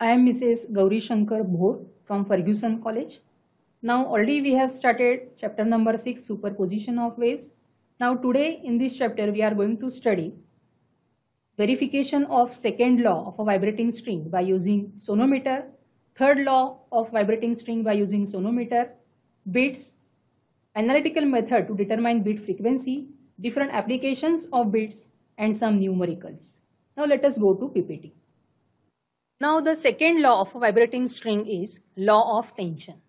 I am Mrs. Gauri Shankar Bhor from Ferguson College. Now already we have started chapter number 6, superposition of waves. Now today in this chapter we are going to study verification of second law of a vibrating string by using sonometer, third law of vibrating string by using sonometer, bits, analytical method to determine bit frequency, different applications of bits, and some numericals. Now let us go to PPT. Now the second law of a vibrating string is law of tension.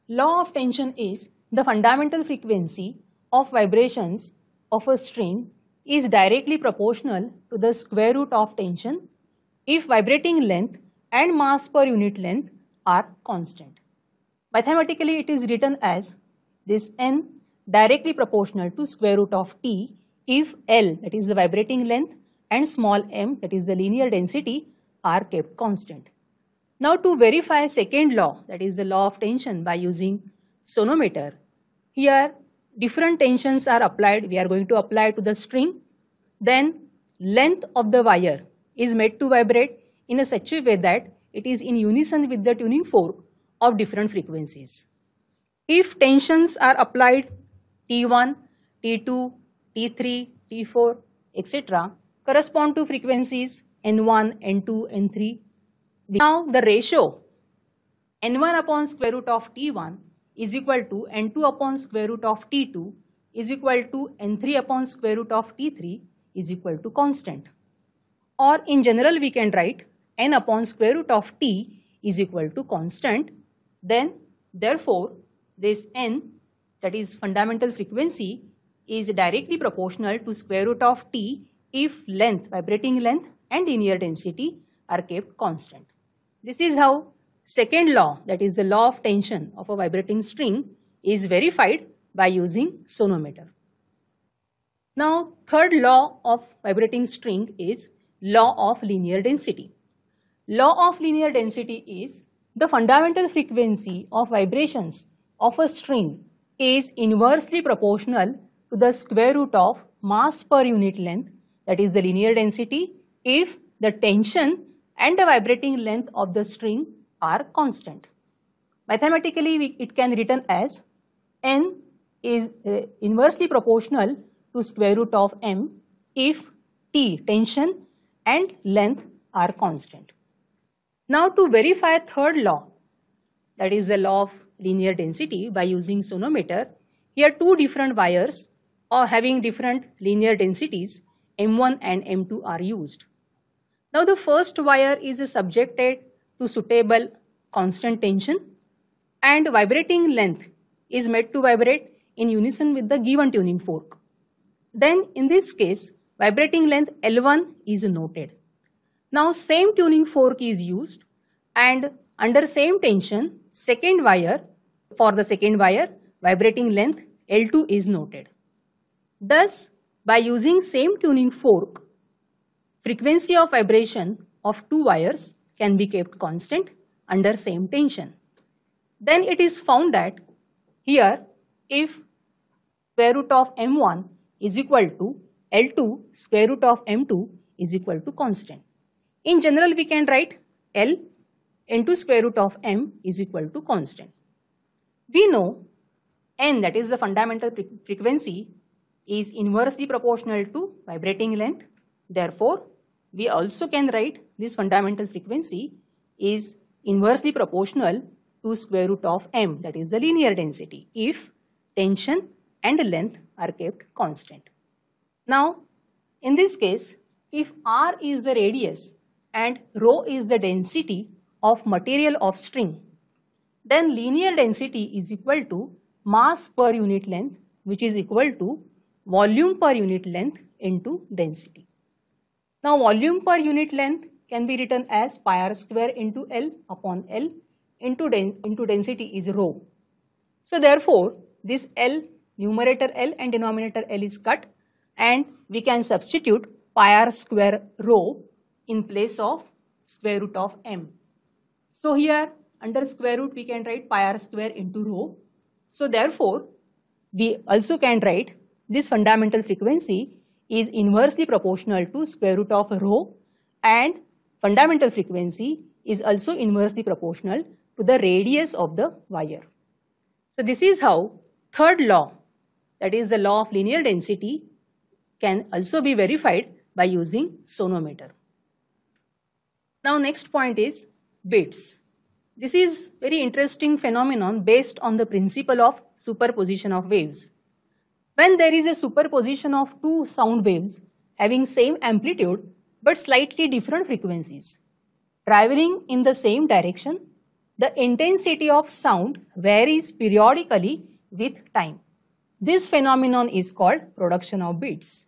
Law of tension is the fundamental frequency of vibrations of a string is directly proportional to the square root of tension if vibrating length and mass per unit length are constant. Mathematically it is written as this n directly proportional to square root of t if L, that is the vibrating length, and small m, that is the linear density, are kept constant. Now to verify second law, that is the law of tension, by using sonometer, here different tensions are applied. We are going to apply to the string. Then length of the wire is made to vibrate in a such a way that it is in unison with the tuning fork of different frequencies. If tensions are applied T1, T2, T3, T4, etc. correspond to frequencies N1, N2, N3. Now the ratio N1 upon square root of T1 is equal to N2 upon square root of T2 is equal to N3 upon square root of T3 is equal to constant. Or in general we can write N upon square root of T is equal to constant. Then therefore this N, that is fundamental frequency, is directly proportional to square root of T if length, vibrating length, and linear density are kept constant. This is how second law, that is the law of tension of a vibrating string, is verified by using sonometer. Now third law of vibrating string is law of linear density. Law of linear density is the fundamental frequency of vibrations of a string is inversely proportional to the square root of mass per unit length, that is the linear density, if the tension and the vibrating length of the string are constant. Mathematically it can be written as N is inversely proportional to square root of m if T, tension, and length are constant. Now to verify third law, that is the law of linear density, by using sonometer, here two different wires or having different linear densities M1 and M2 are used. Now the first wire is subjected to suitable constant tension and vibrating length is made to vibrate in unison with the given tuning fork. Then in this case vibrating length L1 is noted. Now same tuning fork is used and under same tension second wire, for the second wire vibrating length L2 is noted. Thus by using same tuning fork, frequency of vibration of two wires can be kept constant under same tension. Then it is found that here if square root of M1 is equal to L2 square root of M2 is equal to constant. In general we can write L into square root of M is equal to constant. We know N, that is the fundamental frequency, is inversely proportional to vibrating length. Therefore, we also can write this fundamental frequency is inversely proportional to square root of m, that is the linear density, if tension and length are kept constant. Now, in this case, if r is the radius and rho is the density of material of string, then linear density is equal to mass per unit length, which is equal to volume per unit length into density. Now volume per unit length can be written as pi r square into L upon L into density is rho. So therefore this L, numerator L and denominator L is cut and we can substitute pi r square rho in place of square root of m. So here under square root we can write pi r square into rho. So therefore we also can write this fundamental frequency is inversely proportional to square root of rho and fundamental frequency is also inversely proportional to the radius of the wire. So this is how third law, that is the law of linear density, can also be verified by using sonometer. Now next point is bits. This is very interesting phenomenon based on the principle of superposition of waves. When there is a superposition of two sound waves having same amplitude but slightly different frequencies, traveling in the same direction, the intensity of sound varies periodically with time. This phenomenon is called production of bits.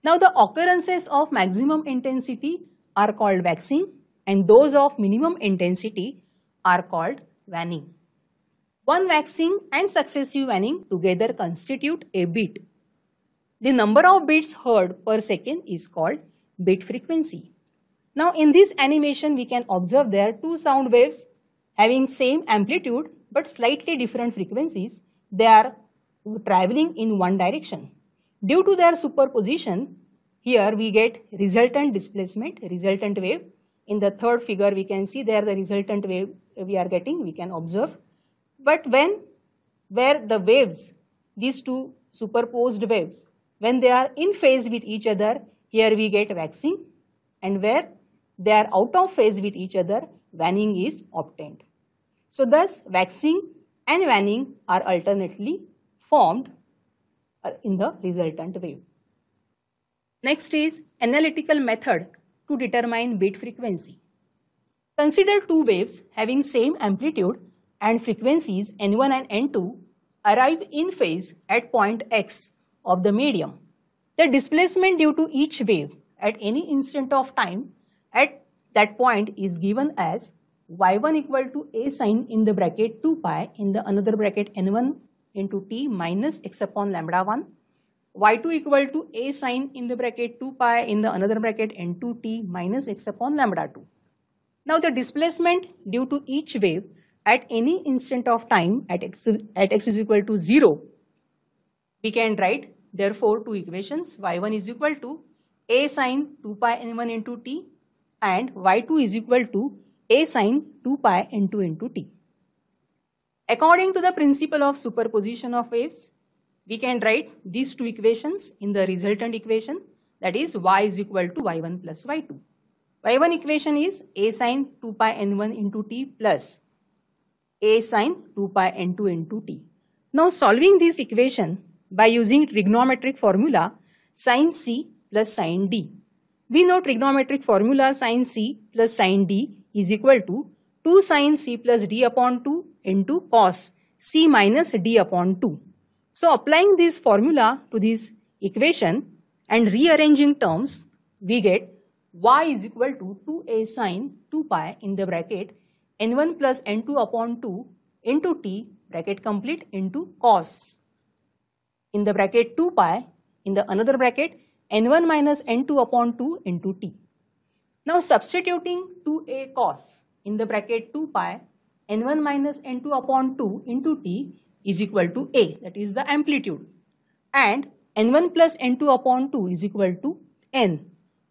Now the occurrences of maximum intensity are called waxing and those of minimum intensity are called waning. One waxing and successive waning together constitute a bit. The number of bits heard per second is called bit frequency. Now in this animation we can observe there are two sound waves having same amplitude but slightly different frequencies. They are traveling in one direction. Due to their superposition, here we get resultant displacement, resultant wave. In the third figure we can see there the resultant wave we are getting, we can observe. But where the waves, these two superposed waves, when they are in phase with each other, here we get waxing, and where they are out of phase with each other, waning is obtained. So thus waxing and waning are alternately formed in the resultant wave. Next is analytical method to determine bit frequency. Consider two waves having same amplitude and frequencies n1 and n2 arrive in phase at point x of the medium. The displacement due to each wave at any instant of time at that point is given as y1 equal to a sine in the bracket 2 pi in the another bracket n1 into t minus x upon lambda 1, y2 equal to a sine in the bracket 2 pi in the another bracket n2 t minus x upon lambda 2. Now the displacement due to each wave at any instant of time at x is equal to 0, we can write therefore two equations. Y1 is equal to a sine 2 pi n1 into t and y2 is equal to a sine 2 pi n2 into t. According to the principle of superposition of waves, we can write these two equations in the resultant equation, that is y is equal to y1 plus y2. Y1 equation is a sine 2 pi n1 into t plus a sine 2 pi n2 into t. Now solving this equation by using trigonometric formula sin c plus sin d. We know trigonometric formula sin c plus sin d is equal to 2 sin c plus d upon 2 into cos c minus d upon 2. So applying this formula to this equation and rearranging terms, we get y is equal to 2a sine 2 pi in the bracket n1 plus n2 upon 2 into t bracket complete into cos in the bracket 2 pi in the another bracket n1 minus n2 upon 2 into t. Now substituting 2a cos in the bracket 2 pi n1 minus n2 upon 2 into t is equal to a, that is the amplitude, and n1 plus n2 upon 2 is equal to n.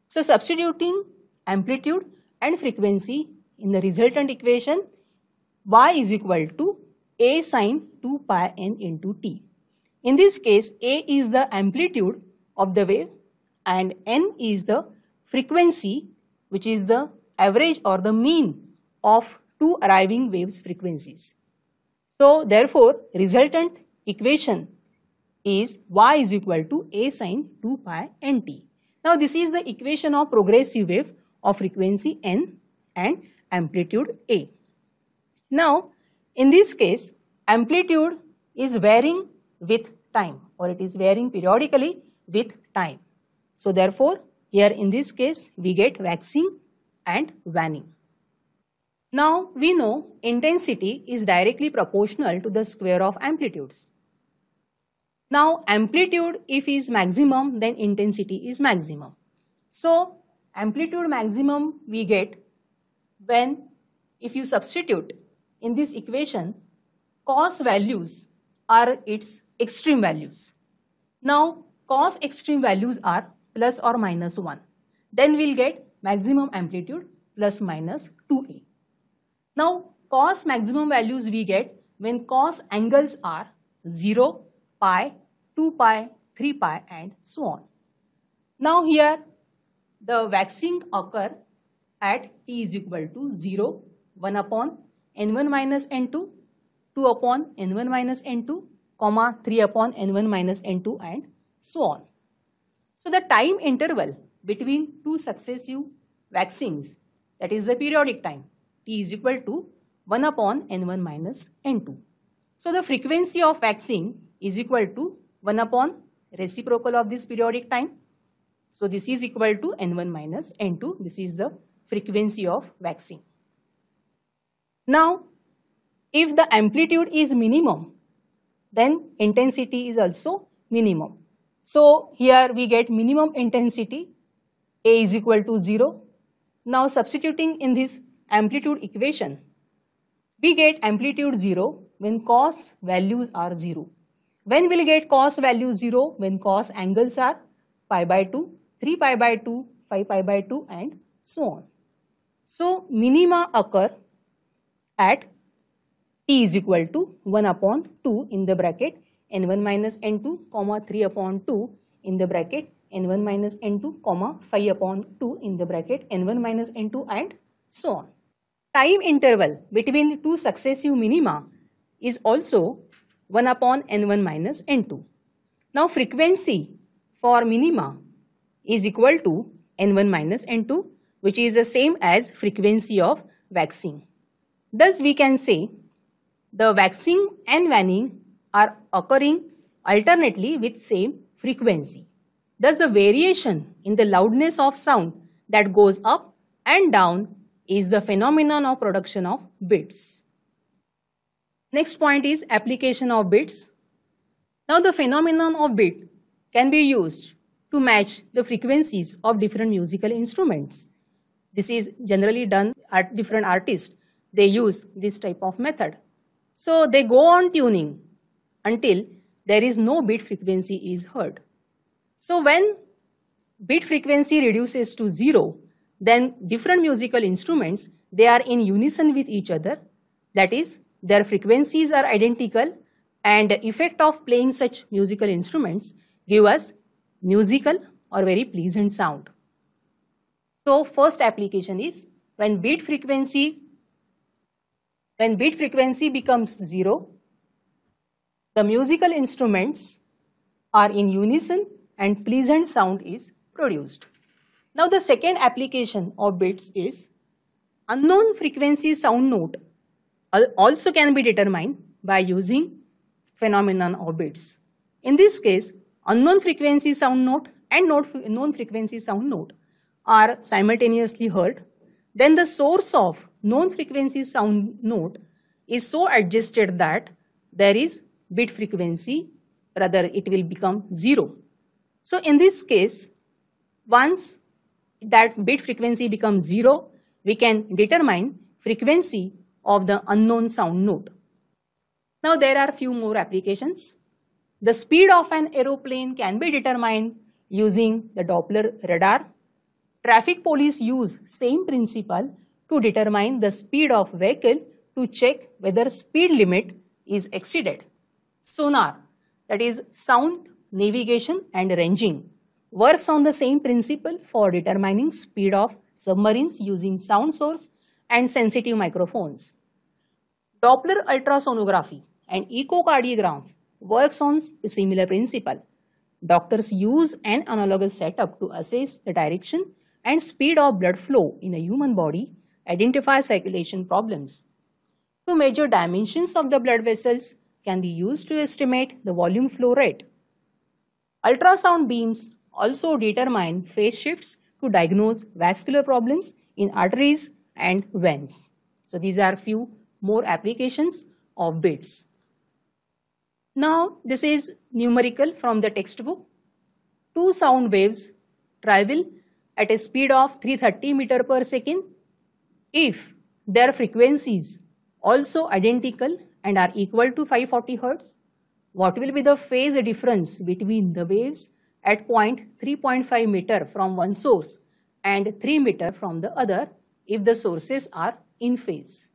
So substituting amplitude and frequency in the resultant equation, y is equal to a sine 2 pi n into t. In this case, a is the amplitude of the wave and n is the frequency, which is the average or the mean of two arriving waves frequencies. So therefore, resultant equation is y is equal to a sine 2 pi nt. Now this is the equation of progressive wave of frequency n and amplitude a. Now in this case, amplitude is varying with time, or it is varying periodically with time. So therefore, here in this case we get waxing and waning. Now we know intensity is directly proportional to the square of amplitudes. Now amplitude if is maximum, then intensity is maximum. So amplitude maximum we get when, if you substitute in this equation, cos values are its extreme values. Now cos extreme values are plus or minus 1. Then we'll get maximum amplitude plus minus 2a. Now cos maximum values we get when cos angles are 0, pi, 2 pi, 3 pi and so on. Now here the waxing occur at t is equal to 0, 1 upon n1 minus n2, 2 upon n1 minus n2, comma 3 upon n1 minus n2 and so on. So the time interval between two successive waxings, that is the periodic time, t is equal to 1 upon n1 minus n2. So the frequency of waxing is equal to 1 upon reciprocal of this periodic time. So this is equal to n1 minus n2. This is the frequency of waxing. Now, if the amplitude is minimum, then intensity is also minimum. So here we get minimum intensity, A is equal to 0. Now substituting in this amplitude equation, we get amplitude 0 when cos values are 0. When will get cos value 0? When cos angles are pi by 2, 3 pi by 2, 5 pi by 2 and so on. So minima occur at t is equal to 1 upon 2 in the bracket n1 minus n2, comma 3 upon 2 in the bracket n1 minus n2, comma 5 upon 2 in the bracket n1 minus n2 and so on. Time interval between two successive minima is also 1 upon n1 minus n2. Now frequency for minima is equal to n1 minus n2, which is the same as frequency of waxing. Thus we can say the waxing and waning are occurring alternately with same frequency. Thus the variation in the loudness of sound that goes up and down is the phenomenon of production of bits. Next point is application of bits. Now the phenomenon of bit can be used to match the frequencies of different musical instruments. This is generally done at different artists. They use this type of method. So they go on tuning until there is no bit frequency is heard. So when bit frequency reduces to 0, then different musical instruments, they are in unison with each other. That is, their frequencies are identical and the effect of playing such musical instruments give us musical or very pleasant sound. So first application is when bit frequency becomes 0, the musical instruments are in unison and pleasant sound is produced. Now the second application of bits is unknown frequency sound note also can be determined by using phenomenon of bits. In this case, unknown frequency sound note and known frequency sound note are simultaneously heard. Then the source of known frequency sound note is so adjusted that there is bit frequency, rather it will become 0. So in this case, once that bit frequency becomes 0, we can determine frequency of the unknown sound note. Now there are few more applications. The speed of an aeroplane can be determined using the Doppler radar. Traffic police use same principle to determine the speed of vehicle to check whether speed limit is exceeded. Sonar, that is sound navigation and ranging, works on the same principle for determining speed of submarines using sound source and sensitive microphones. Doppler ultrasonography and echocardiogram works on a similar principle. Doctors use an analogous setup to assess the direction and speed of blood flow in a human body, identify circulation problems. To measure dimensions of the blood vessels can be used to estimate the volume flow rate. Ultrasound beams also determine phase shifts to diagnose vascular problems in arteries and veins. So these are few more applications of bits. Now this is numerical from the textbook. Two sound waves travel at a speed of 330 meter per second. If their frequencies also identical and are equal to 540 Hz, what will be the phase difference between the waves at point 3.5 meter from one source and 3 meter from the other if the sources are in phase?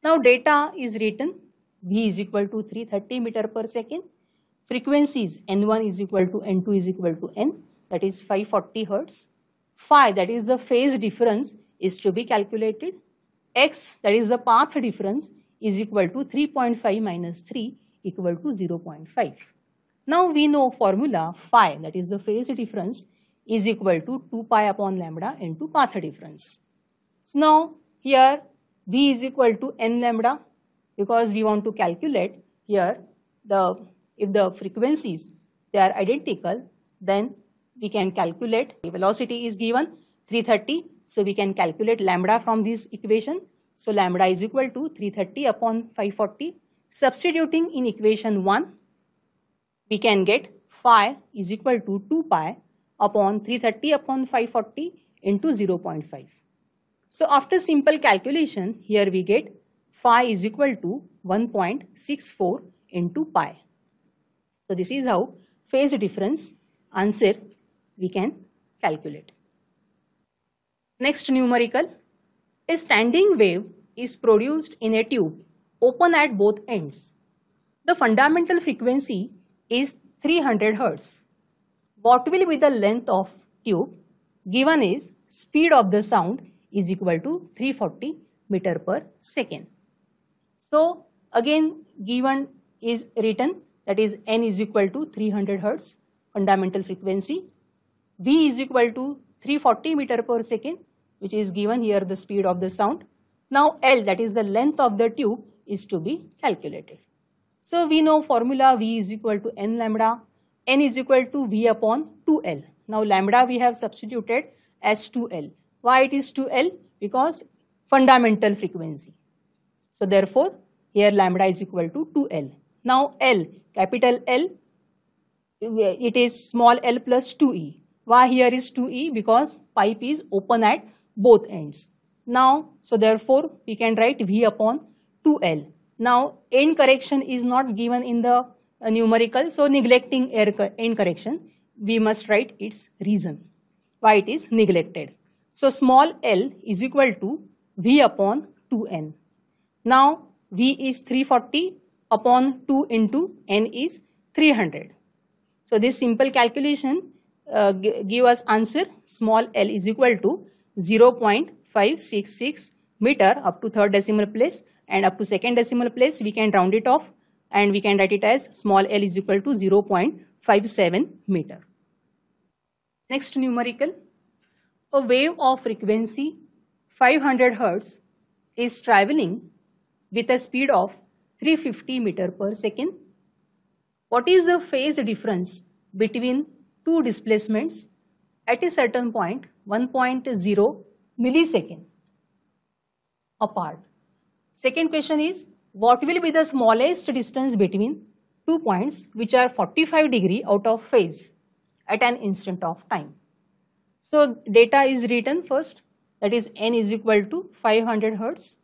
Now data is written, V is equal to 330 meter per second. Frequencies N1 is equal to N2 is equal to N, that is 540 Hertz. Phi, that is the phase difference, is to be calculated. X, that is the path difference, is equal to 3.5 minus 3 equal to 0.5. Now we know formula phi, that is the phase difference, is equal to 2 pi upon lambda into path difference. So now here V is equal to n lambda, because we want to calculate here if the frequencies they are identical, then we can calculate. The velocity is given 330, so we can calculate lambda from this equation. So lambda is equal to 330 upon 540. Substituting in equation 1, we can get phi is equal to 2 pi upon 330 upon 540 into 0.5. So after simple calculation, here we get phi is equal to 1.64 into pi. So this is how phase difference answer we can calculate. Next numerical. A standing wave is produced in a tube open at both ends. The fundamental frequency is 300 Hertz. What will be the length of tube? Given is speed of the sound is equal to 340 meter per second. So again given is written, that is n is equal to 300 Hertz fundamental frequency. V is equal to 340 meter per second, which is given here the speed of the sound. Now L, that is the length of the tube, is to be calculated. So we know formula V is equal to n lambda, n is equal to V upon 2L. Now lambda we have substituted as 2L. Why it is 2L? Because fundamental frequency. So therefore here lambda is equal to 2L. Now L, capital L, it is small l plus 2e. Why here is 2e? Because pipe is open at both ends. Now, so therefore we can write V upon 2L. Now end correction is not given in the numerical, so neglecting end correction, we must write its reason why it is neglected. So small l is equal to V upon 2n. Now V is 340 upon 2 into n is 300. So this simple calculation give us answer small l is equal to 0.566 meter up to third decimal place, and up to second decimal place we can round it off and we can write it as small l is equal to 0.57 meter. Next numerical. A wave of frequency 500 Hertz is traveling with a speed of 350 meter per second. What is the phase difference between two displacements at a certain point 1.0 millisecond apart? Second question is, what will be the smallest distance between 2 points which are 45 degree out of phase at an instant of time? So data is written first, that is n is equal to 500 Hertz,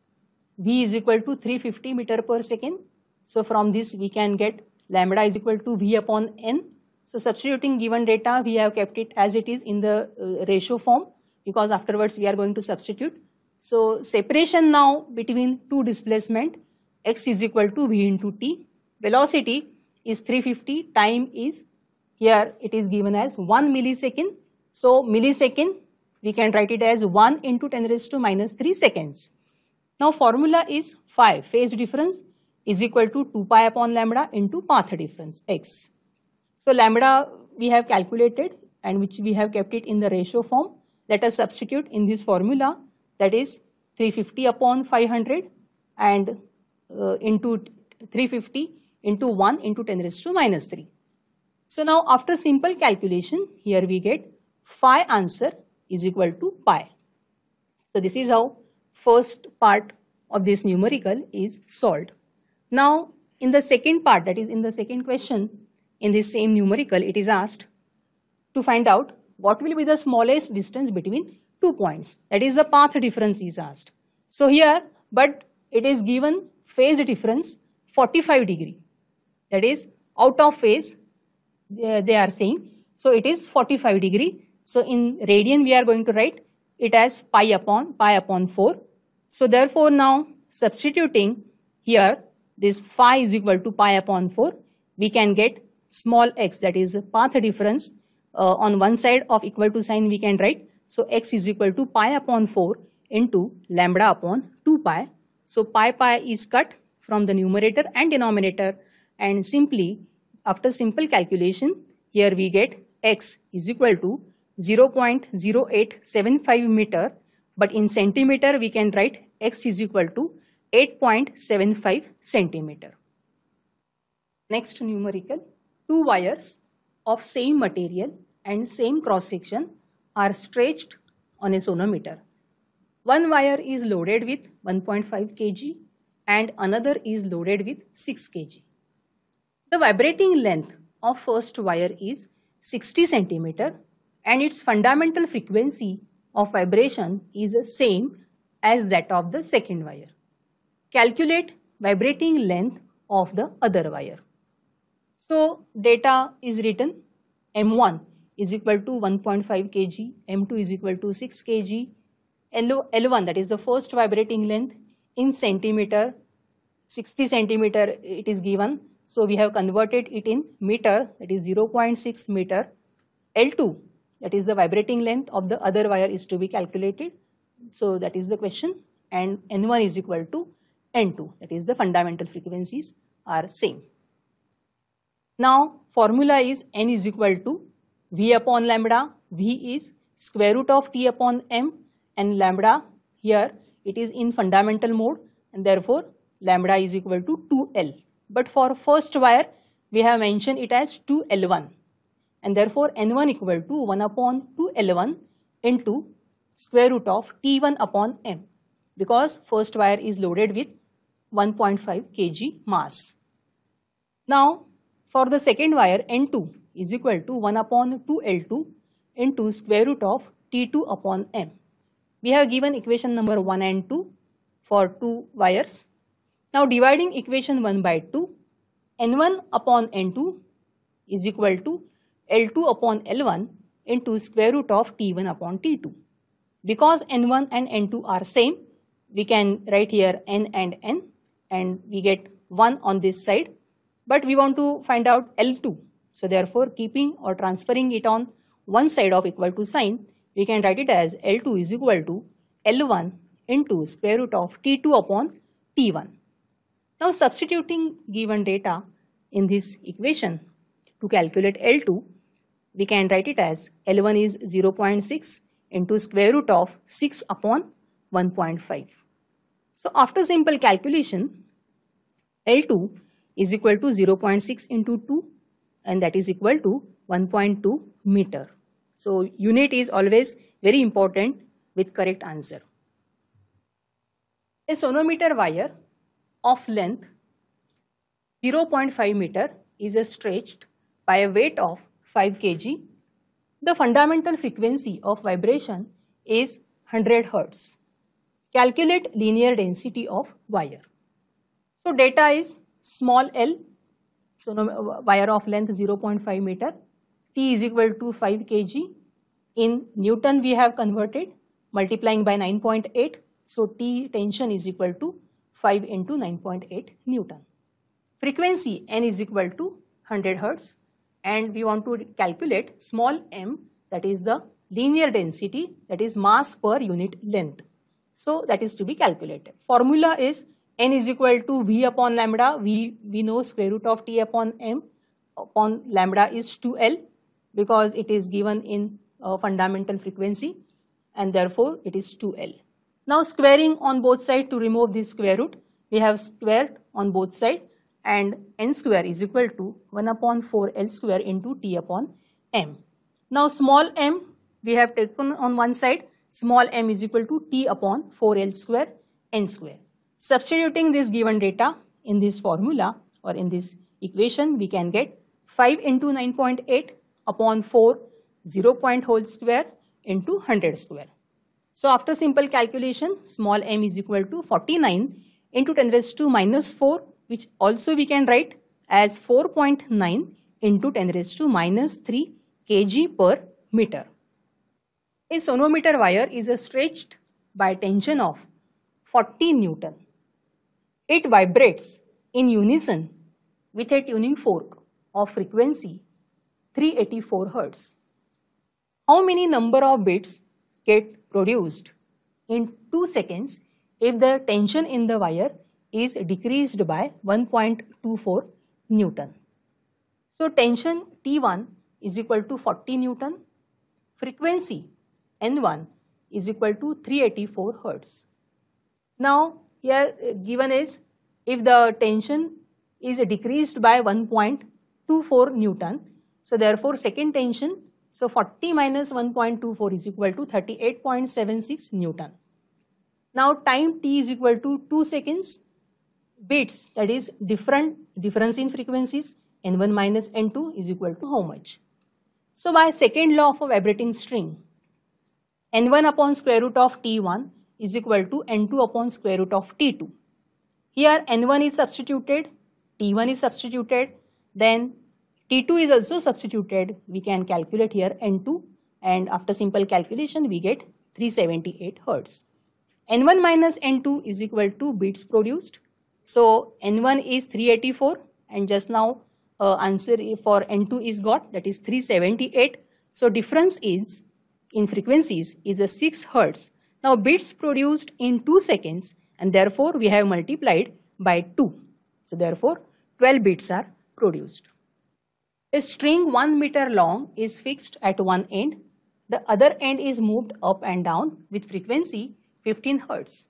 V is equal to 350 meter per second. So from this we can get lambda is equal to V upon n. So substituting given data, we have kept it as it is in the ratio form, because afterwards we are going to substitute. So separation now between two displacement, x is equal to V into t. Velocity is 350, time is, here it is given as 1 millisecond. So millisecond we can write it as 1 into 10 raised to minus 3 seconds. Now formula is phi, phase difference, is equal to 2 pi upon lambda into path difference x. So lambda we have calculated and which we have kept it in the ratio form. Let us substitute in this formula, that is 350 upon 500 and into 350 into 1 into 10 raised to minus 3. So now after simple calculation, here we get phi answer is equal to pi. So this is how first part of this numerical is solved. Now in the second part, that is in the second question, in this same numerical, it is asked to find out what will be the smallest distance between 2 points, that is the path difference is asked. So here, but it is given phase difference 45 degree, that is out of phase they are saying, so it is 45 degree. So in radian we are going to write it as pi upon 4. So therefore now Substituting here this phi is equal to pi upon 4, we can get small x, that is path difference. On one side of equal to sign we can write, so x is equal to pi upon 4 into lambda upon 2 pi. So pi is cut from the numerator and denominator, and simply after simple calculation here we get x is equal to 0.0875 meter, but in centimeter we can write x is equal to 8.75 centimeter. Next numerical, two wires of same material and same cross section are stretched on a sonometer. One wire is loaded with 1.5 kg and another is loaded with 6 kg. The vibrating length of first wire is 60 centimeter and its fundamental frequency of vibration is same as that of the second wire. Calculate vibrating length of the other wire. So data is written, M1 is equal to 1.5 kg, M2 is equal to 6 kg, L1, that is the first vibrating length, in centimeter, 60 centimeter it is given. So we have converted it in meter, that is 0.6 meter. L2, that is the vibrating length of the other wire, is to be calculated. So that is the question, and N1 is equal to N2, that is the fundamental frequencies are same. Now formula is N is equal to V upon lambda. V is square root of T upon M, and lambda here it is in fundamental mode, and therefore lambda is equal to 2L. But for first wire we have mentioned it as 2L1, and therefore N1 equal to 1 upon 2L1 into square root of T1 upon M, because first wire is loaded with 1.5 kg mass. Now for the second wire, N2 is equal to 1 upon 2L2 into square root of T2 upon M. We have given equation number 1 and 2 for two wires. Now dividing equation 1 by 2, N1 upon N2 is equal to L2 upon L1 into square root of T1 upon T2. Because N1 and N2 are same, we can write here N, and we get 1 on this side. But we want to find out L2. So therefore keeping or transferring it on one side of equal to sign, we can write it as L2 is equal to L1 into square root of T2 upon T1. Now substituting given data in this equation to calculate L2, we can write it as L1 is 0.6 into square root of 6 upon 1.5. So after simple calculation, L2 is equal to 0.6 into 2, and that is equal to 1.2 meter. So unit is always very important with correct answer. A sonometer wire of length 0.5 meter is stretched by a weight of 5 kg. The fundamental frequency of vibration is 100 Hz. Calculate linear density of wire. So data is small l, so wire of length 0.5 meter, T is equal to 5 kg. In Newton we have converted, multiplying by 9.8, so T tension is equal to 5 into 9.8 Newton. Frequency N is equal to 100 Hz, and we want to calculate small m, that is the linear density, that is mass per unit length. So that is to be calculated. Formula is N is equal to V upon lambda. We know square root of T upon M upon lambda is 2L, because it is given in fundamental frequency, and therefore it is 2L. Now squaring on both sides to remove this square root, we have squared on both sides, and N square is equal to 1 upon 4L square into T upon M. Now small m we have taken on one side, small m is equal to T upon 4L square N square. Substituting this given data in this formula or in this equation, we can get 5 into 9.8 upon 4 0 point whole square into 100 square. So after simple calculation, small m is equal to 49 into 10 raised to minus 4, which also we can write as 4.9 into 10 raised to minus 3 kg per meter. A sonometer wire is stretched by tension of 40 Newton. It vibrates in unison with a tuning fork of frequency 384 Hz. How many number of bits get produced in 2 seconds if the tension in the wire is decreased by 1.24 Newton? So tension T1 is equal to 40 Newton, frequency N1 is equal to 384 Hz. Now here given is if the tension is decreased by 1.24 Newton, so therefore second tension, so 40 minus 1.24 is equal to 38.76 Newton. Now time t is equal to 2 seconds, bits, that is difference in frequencies, n1 minus n2 is equal to how much? So by second law of a vibrating string, n1 upon square root of t1 is equal to n2 upon square root of t2. Here n1 is substituted, t1 is substituted, then t2 is also substituted. We can calculate here n2, and after simple calculation we get 378 Hz. n1 minus n2 is equal to bits produced. So n1 is 384 and just now answer for n2 is got, that is 378. So difference is in frequencies is a 6 Hz. Now bits produced in 2 seconds and therefore we have multiplied by 2. So therefore 12 bits are produced. A string 1 meter long is fixed at one end. The other end is moved up and down with frequency 15 Hz.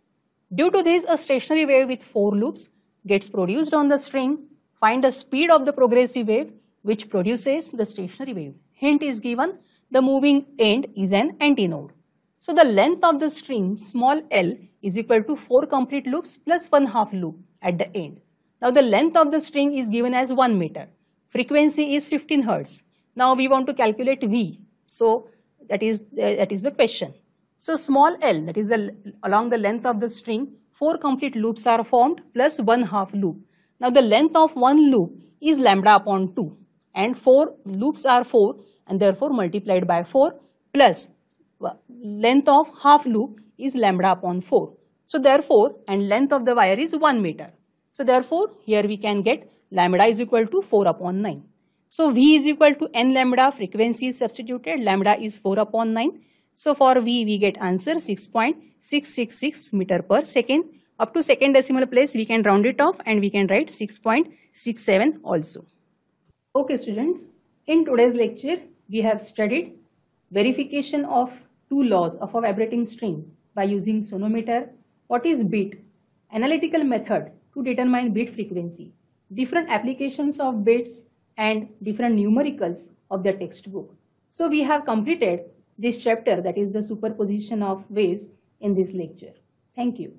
Due to this, a stationary wave with 4 loops gets produced on the string. Find the speed of the progressive wave which produces the stationary wave. Hint is given, the moving end is an antinode. So the length of the string small l is equal to 4 complete loops plus 1/2 loop at the end. Now the length of the string is given as 1 meter. Frequency is 15 Hz. Now we want to calculate V. So that is the question. So small l, that is along the length of the string, 4 complete loops are formed plus 1/2 loop. Now the length of one loop is lambda upon 2 and 4 loops are 4 and therefore multiplied by 4 plus length of half loop is lambda upon 4. So therefore, and length of the wire is 1 meter. So therefore here we can get lambda is equal to 4 upon 9. So V is equal to n lambda, frequency is substituted, lambda is 4 upon 9. So for V we get answer 6.666 meter per second. Up to second decimal place we can round it off and we can write 6.67 also. Okay students, in today's lecture we have studied verification of 2 laws of a vibrating string by using sonometer, what is bit, analytical method to determine bit frequency, different applications of bits and different numericals of the textbook. So we have completed this chapter, that is the superposition of waves, in this lecture. Thank you.